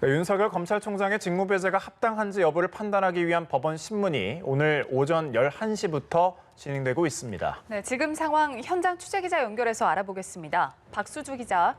네, 윤석열 검찰총장의 직무배제가 합당한지 여부를 판단하기 위한 법원 신문이 오늘 오전 11시부터 진행되고 있습니다. 네, 지금 상황 현장 취재기자 연결해서 알아보겠습니다. 박수주 기자.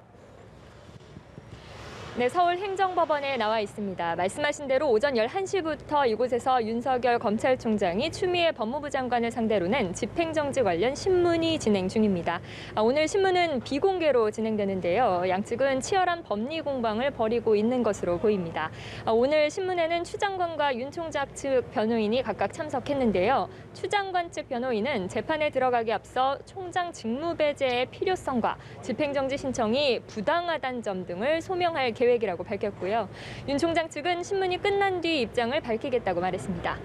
네, 서울행정법원에 나와 있습니다. 말씀하신 대로 오전 11시부터 이곳에서 윤석열 검찰총장이 추미애 법무부 장관을 상대로 낸 집행정지 관련 신문이 진행 중입니다. 오늘 신문은 비공개로 진행되는데요. 양측은 치열한 법리 공방을 벌이고 있는 것으로 보입니다. 오늘 신문에는 추 장관과 윤 총장 측 변호인이 각각 참석했는데요. 추 장관 측 변호인은 재판에 들어가기 앞서 총장 직무배제의 필요성과 집행정지 신청이 부당하다는 점 등을 소명할 계획이라고 밝혔고요. 윤 총장 측은 신문이 끝난 뒤 입장을 밝히겠다고 말했습니다.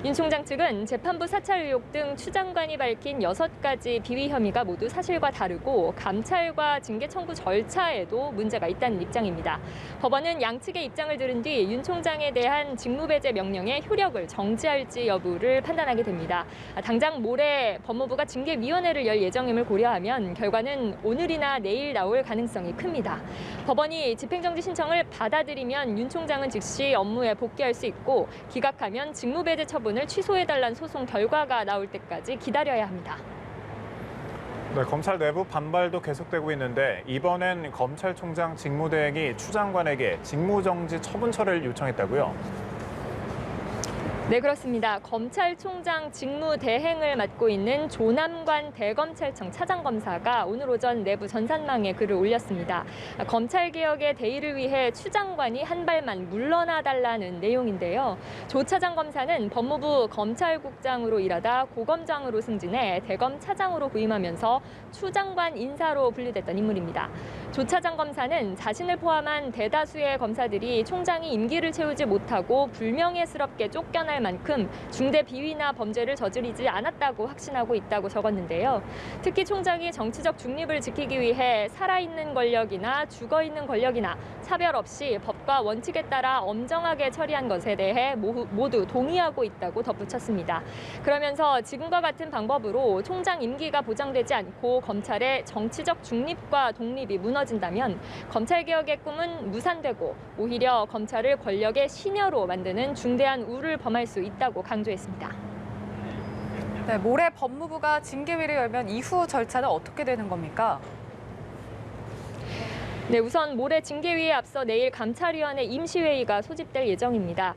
윤 총장 측은 재판부 사찰 의혹 등 추 장관이 밝힌 6가지 비위 혐의가 모두 사실과 다르고 감찰과 징계 청구 절차에도 문제가 있다는 입장입니다. 법원은 양측의 입장을 들은 뒤 윤 총장에 대한 직무배제 명령의 효력을 정지할지 여부를 판단하게 됩니다. 당장 모레 법무부가 징계위원회를 열 예정임을 고려하면 결과는 오늘이나 내일 나올 가능성이 큽니다. 법원이 집행정지 신청을 받아들이면 윤 총장은 즉시 업무에 복귀할 수 있고 기각하면 직무배제 처분을 취소해달라는 소송 결과가 나올 때까지 기다려야 합니다. 네, 검찰 내부 반발도 계속되고 있는데 이번엔 검찰총장 직무대행이 추 장관에게 직무정지 처분서를 요청했다고요? 네, 그렇습니다. 검찰총장 직무대행을 맡고 있는 조남관 대검찰청 차장검사가 오늘 오전 내부 전산망에 글을 올렸습니다. 검찰개혁의 대의를 위해 추 장관이 한 발만 물러나달라는 내용인데요. 조 차장검사는 법무부 검찰국장으로 일하다 고검장으로 승진해 대검 차장으로 부임하면서 추 장관 인사로 분류됐던 인물입니다. 조 차장검사는 자신을 포함한 대다수의 검사들이 총장이 임기를 채우지 못하고 불명예스럽게 쫓겨날 만큼 중대 비위나 범죄를 저지르지 않았다고 확신하고 있다고 적었는데요. 특히 총장이 정치적 중립을 지키기 위해 살아있는 권력이나 죽어있는 권력이나 차별 없이 법과 원칙에 따라 엄정하게 처리한 것에 대해 모두 동의하고 있다고 덧붙였습니다. 그러면서 지금과 같은 방법으로 총장 임기가 보장되지 않고 검찰의 정치적 중립과 독립이 무너진다면 검찰개혁의 꿈은 무산되고 오히려 검찰을 권력의 시녀로 만드는 중대한 우를 범할 수 있다고 강조했습니다. 네, 모레 법무부가 징계위를 열면 이후 절차는 어떻게 되는 겁니까? 네, 우선 모레 징계위에 앞서 내일 감찰위원회 임시회의가 소집될 예정입니다.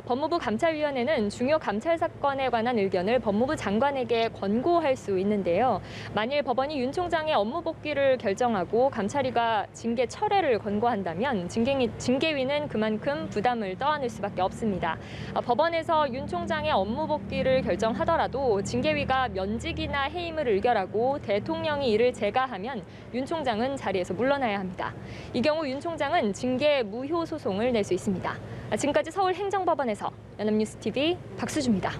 법무부 감찰위원회는 중요 감찰 사건에 관한 의견을 법무부 장관에게 권고할 수 있는데요. 만일 법원이 윤 총장의 업무 복귀를 결정하고 감찰위가 징계 철회를 권고한다면 징계위는 그만큼 부담을 떠안을 수밖에 없습니다. 법원에서 윤 총장의 업무 복귀를 결정하더라도 징계위가 면직이나 해임을 의결하고 대통령이 이를 재가하면 윤 총장은 자리에서 물러나야 합니다. 이 경우 윤 총장은 징계 무효 소송을 낼 수 있습니다. 지금까지 서울행정법원에서 연합뉴스TV 박수주입니다.